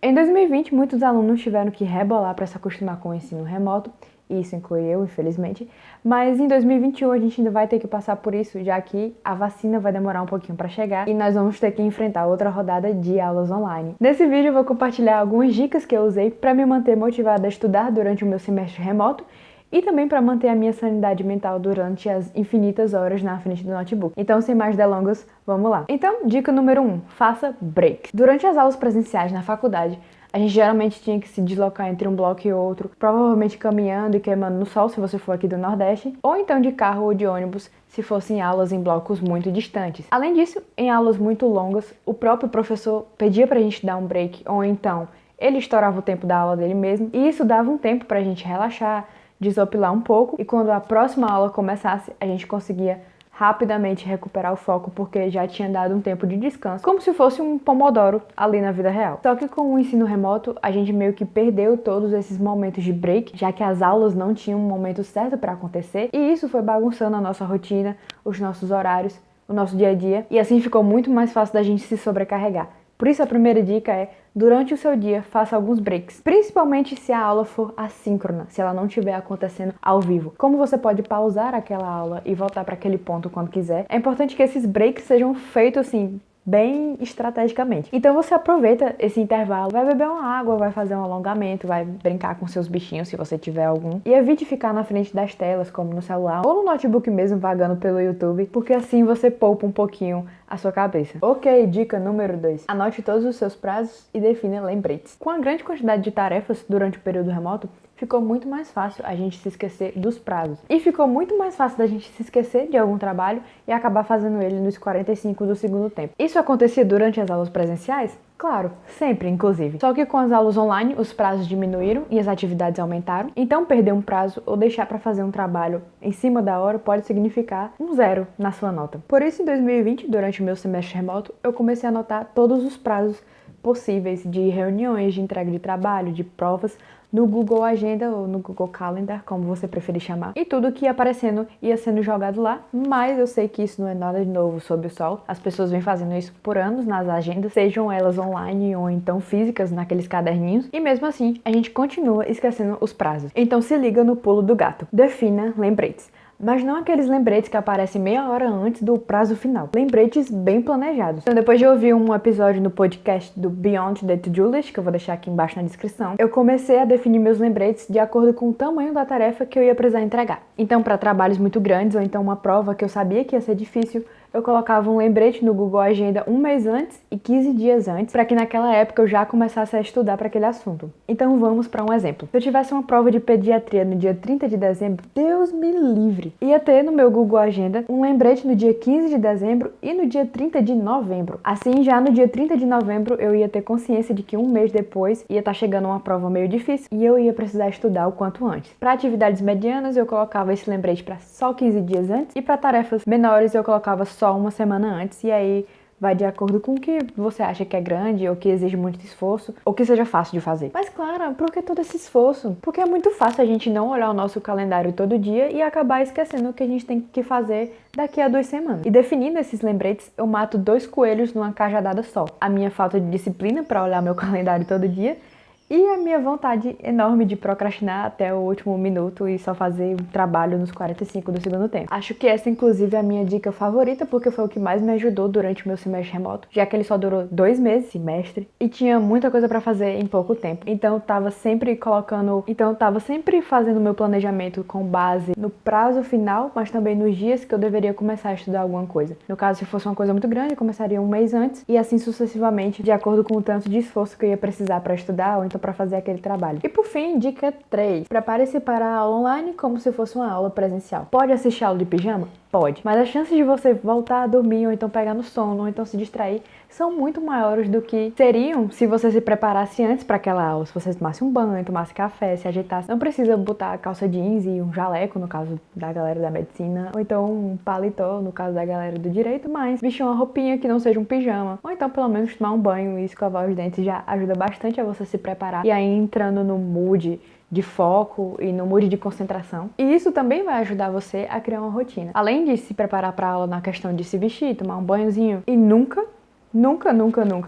Em 2020, muitos alunos tiveram que rebolar para se acostumar com o ensino remoto, e isso inclui eu, infelizmente, mas em 2021 a gente ainda vai ter que passar por isso, já que a vacina vai demorar um pouquinho para chegar e nós vamos ter que enfrentar outra rodada de aulas online. Nesse vídeo eu vou compartilhar algumas dicas que eu usei para me manter motivada a estudar durante o meu semestre remoto e também para manter a minha sanidade mental durante as infinitas horas na frente do notebook. Então, sem mais delongas, vamos lá. Então, dica número 1, faça break. Durante as aulas presenciais na faculdade, a gente geralmente tinha que se deslocar entre um bloco e outro, provavelmente caminhando e queimando no sol, se você for aqui do Nordeste, ou então de carro ou de ônibus, se fossem aulas em blocos muito distantes. Além disso, em aulas muito longas, o próprio professor pedia pra gente dar um break, ou então ele estourava o tempo da aula dele mesmo, e isso dava um tempo pra gente relaxar, desopilar um pouco, e quando a próxima aula começasse, a gente conseguia rapidamente recuperar o foco porque já tinha dado um tempo de descanso, como se fosse um pomodoro ali na vida real. Só que com o ensino remoto, a gente meio que perdeu todos esses momentos de break, já que as aulas não tinham um momento certo para acontecer, e isso foi bagunçando a nossa rotina, os nossos horários, o nosso dia a dia, e assim ficou muito mais fácil da gente se sobrecarregar. Por isso a primeira dica é, durante o seu dia, faça alguns breaks, principalmente se a aula for assíncrona, se ela não estiver acontecendo ao vivo. Como você pode pausar aquela aula e voltar para aquele ponto quando quiser, é importante que esses breaks sejam feitos assim, bem estrategicamente. Então você aproveita esse intervalo, vai beber uma água, vai fazer um alongamento, vai brincar com seus bichinhos se você tiver algum. E evite ficar na frente das telas, como no celular ou no notebook mesmo, vagando pelo YouTube, porque assim você poupa um pouquinho a sua cabeça. Ok, dica número 2. Anote todos os seus prazos e defina lembretes. Com a grande quantidade de tarefas durante o período remoto, ficou muito mais fácil a gente se esquecer dos prazos. E ficou muito mais fácil da gente se esquecer de algum trabalho e acabar fazendo ele nos 45 do segundo tempo. Isso acontecia durante as aulas presenciais? Claro, sempre, inclusive. Só que com as aulas online, os prazos diminuíram e as atividades aumentaram. Então, perder um prazo ou deixar para fazer um trabalho em cima da hora pode significar um 0 na sua nota. Por isso, em 2020, durante o meu semestre remoto, eu comecei a anotar todos os prazos possíveis de reuniões, de entrega de trabalho, de provas, no Google Agenda ou no Google Calendar, como você preferir chamar. E tudo que ia aparecendo ia sendo jogado lá, mas eu sei que isso não é nada de novo sob o sol. As pessoas vêm fazendo isso por anos nas agendas, sejam elas online ou então físicas, naqueles caderninhos. E mesmo assim, a gente continua esquecendo os prazos. Então se liga no pulo do gato. Defina lembretes. Mas não aqueles lembretes que aparecem meia hora antes do prazo final. Lembretes bem planejados. Então, depois de ouvir um episódio no podcast do Beyond the To-Do List, que eu vou deixar aqui embaixo na descrição, eu comecei a definir meus lembretes de acordo com o tamanho da tarefa que eu ia precisar entregar. Então, para trabalhos muito grandes ou então uma prova que eu sabia que ia ser difícil, eu colocava um lembrete no Google Agenda um mês antes e 15 dias antes, para que naquela época eu já começasse a estudar para aquele assunto. Então vamos para um exemplo. Se eu tivesse uma prova de pediatria no dia 30 de dezembro, Deus me livre, ia ter no meu Google Agenda um lembrete no dia 15 de dezembro e no dia 30 de novembro. Assim, já no dia 30 de novembro, eu ia ter consciência de que um mês depois ia estar chegando uma prova meio difícil e eu ia precisar estudar o quanto antes. Para atividades medianas, eu colocava esse lembrete para só 15 dias antes e para tarefas menores, eu colocava só uma semana antes, e aí vai de acordo com o que você acha que é grande ou que exige muito esforço ou que seja fácil de fazer. Mas claro, por que todo esse esforço? Porque é muito fácil a gente não olhar o nosso calendário todo dia e acabar esquecendo o que a gente tem que fazer daqui a 2 semanas. E definindo esses lembretes, eu mato 2 coelhos numa cajadada só. A minha falta de disciplina para olhar meu calendário todo dia e a minha vontade enorme de procrastinar até o último minuto e só fazer o trabalho nos 45 do segundo tempo. Acho que essa, inclusive, é a minha dica favorita, porque foi o que mais me ajudou durante o meu semestre remoto, já que ele só durou 2 meses, semestre, e tinha muita coisa pra fazer em pouco tempo. Então, eu tava sempre fazendo meu planejamento com base no prazo final, mas também nos dias que eu deveria começar a estudar alguma coisa. No caso, se fosse uma coisa muito grande, eu começaria um mês antes, e assim sucessivamente, de acordo com o tanto de esforço que eu ia precisar pra estudar, ou então para fazer aquele trabalho. E por fim, dica 3. Prepare-se para a aula online como se fosse uma aula presencial. Pode assistir a aula de pijama? Pode. Mas as chances de você voltar a dormir, ou então pegar no sono, ou então se distrair, são muito maiores do que seriam se você se preparasse antes para aquela aula. Se você tomasse um banho, tomasse café, se ajeitasse. Não precisa botar a calça jeans e um jaleco, no caso da galera da medicina, ou então um paletó, no caso da galera do direito, mas vestir uma roupinha que não seja um pijama. Ou então, pelo menos, tomar um banho e escovar os dentes já ajuda bastante a você se preparar. E aí, entrando no mood de foco e no mood de concentração. E isso também vai ajudar você a criar uma rotina. Além de se preparar para a aula na questão de se vestir, tomar um banhozinho e nunca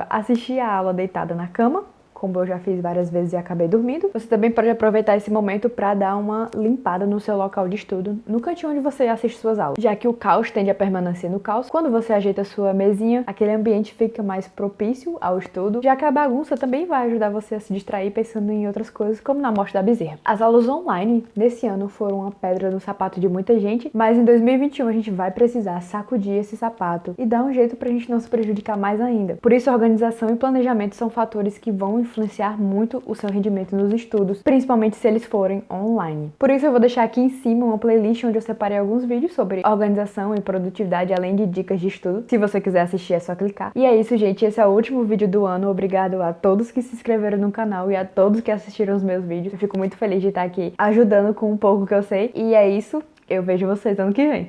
assistir a aula deitada na cama como eu já fiz várias vezes e acabei dormindo. Você também pode aproveitar esse momento para dar uma limpada no seu local de estudo, no cantinho onde você assiste suas aulas, já que o caos tende a permanecer no caos. Quando você ajeita sua mesinha, aquele ambiente fica mais propício ao estudo, já que a bagunça também vai ajudar você a se distrair pensando em outras coisas, como na morte da bezerra. As aulas online nesse ano foram uma pedra no sapato de muita gente, mas em 2021 a gente vai precisar sacudir esse sapato e dar um jeito pra gente não se prejudicar mais ainda. Por isso, organização e planejamento são fatores que vão influenciar muito o seu rendimento nos estudos, principalmente se eles forem online. Por isso eu vou deixar aqui em cima uma playlist onde eu separei alguns vídeos sobre organização e produtividade, além de dicas de estudo. Se você quiser assistir, é só clicar. E é isso, gente. Esse é o último vídeo do ano. Obrigado a todos que se inscreveram no canal e a todos que assistiram os meus vídeos. Eu fico muito feliz de estar aqui ajudando com um pouco que eu sei. E é isso. Eu vejo vocês ano que vem.